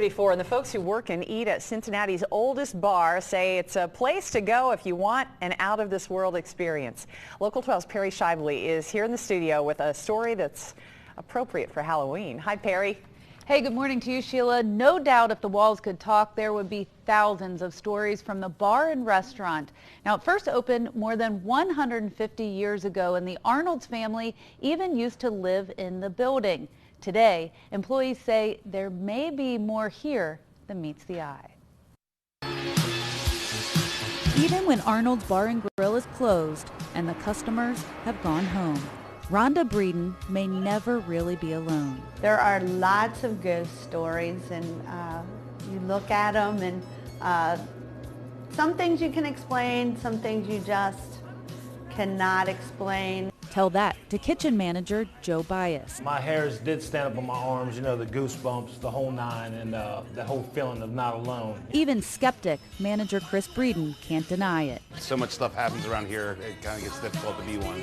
34, and the folks who work and eat at Cincinnati's oldest bar say it's a place to go if you want an out-of-this-world experience. Local 12's Perry Schaible is here in the studio with a story that's appropriate for Halloween. Hi, Perry. Hey, good morning to you, Sheila. No doubt if the walls could talk, there would be thousands of stories from the bar and restaurant. Now, it first opened more than 150 years ago, and the Arnold's family even used to live in the building. Today, employees say there may be more here than meets the eye. Even when Arnold's Bar and Grill is closed and the customers have gone home, Ronda Breeden may never really be alone. There are lots of ghost stories, and you look at them, and some things you can explain, some things you just cannot explain. Tell that to kitchen manager Joe Bias. My hairs did stand up on my arms, you know, the goosebumps, the whole nine, and the whole feeling of not alone. Even skeptic manager Chris Breeden can't deny it. So much stuff happens around here, it kind of gets difficult to be one.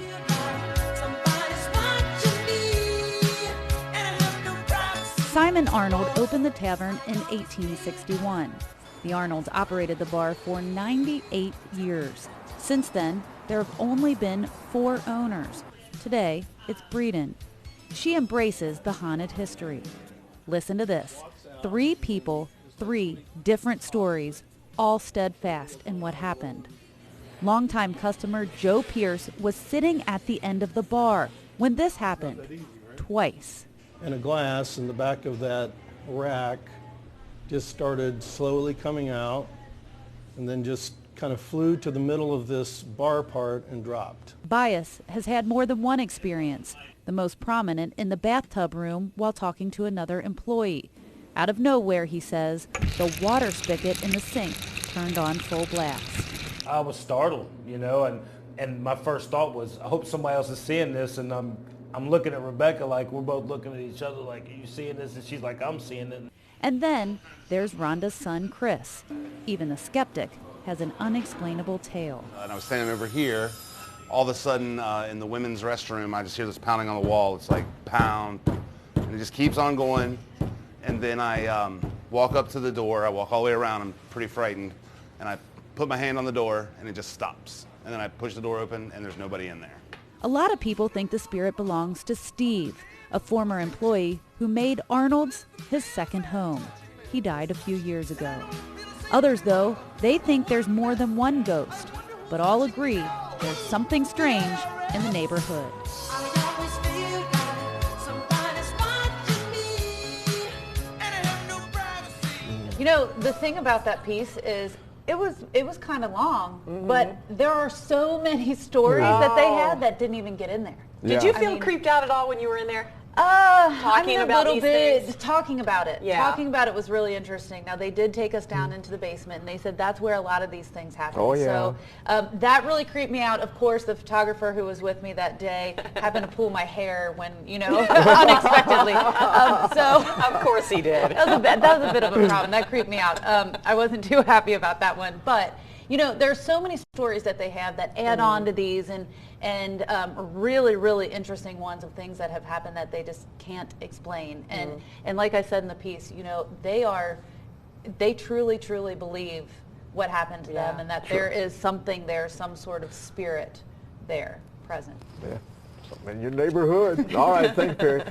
Simon Arnold opened the tavern in 1861. The Arnolds operated the bar for 98 years. Since then, there have only been 4 owners. Today, it's Breeden. She embraces the haunted history. Listen to this. 3 people, 3 different stories, all steadfast in what happened. Longtime customer Joe Pierce was sitting at the end of the bar when this happened, twice. And a glass in the back of that rack just started slowly coming out and then just kind of flew to the middle of this bar part and dropped. Bias has had more than one experience, the most prominent in the bathtub room while talking to another employee. Out of nowhere, he says, the water spigot in the sink turned on full blast. I was startled, you know, and my first thought was, I hope somebody else is seeing this, and I'm looking at Rebecca like we're both looking at each other like, are you seeing this? And she's like, I'm seeing it. And then there's Rhonda's son, Chris. Even the skeptic has an unexplainable tale. And I was standing over here, all of a sudden in the women's restroom, I just hear this pounding on the wall. It's like pound, and it just keeps on going. And then I walk up to the door, I walk all the way around, I'm pretty frightened, and I put my hand on the door and it just stops. And then I push the door open and there's nobody in there. A lot of people think the spirit belongs to Steve, a former employee who made Arnold's his second home. He died a few years ago. Others, though, they think there's more than one ghost, but all agree there's something strange in the neighborhood. You know, the thing about that piece is it was kind of long, but there are so many stories that they had that didn't even get in there. Did you feel creeped out at all when you were in there? Talking about these things? Talking about it. Yeah. Talking about it was really interesting. Now, they did take us down into the basement, and they said that's where a lot of these things happen. Oh, yeah. So that really creeped me out. Of course, the photographer who was with me that day happened to pull my hair when, you know, unexpectedly. Of course he did. That was a bit of a problem. That creeped me out. I wasn't too happy about that one. But, you know, there's so many stories that they have that add on to these, and really, really interesting ones of things that have happened that they just can't explain. And like I said in the piece, you know, they truly, truly believe what happened to them, and that there is something there, some sort of spirit there present. Yeah, something in your neighborhood. All right, thanks, Perry.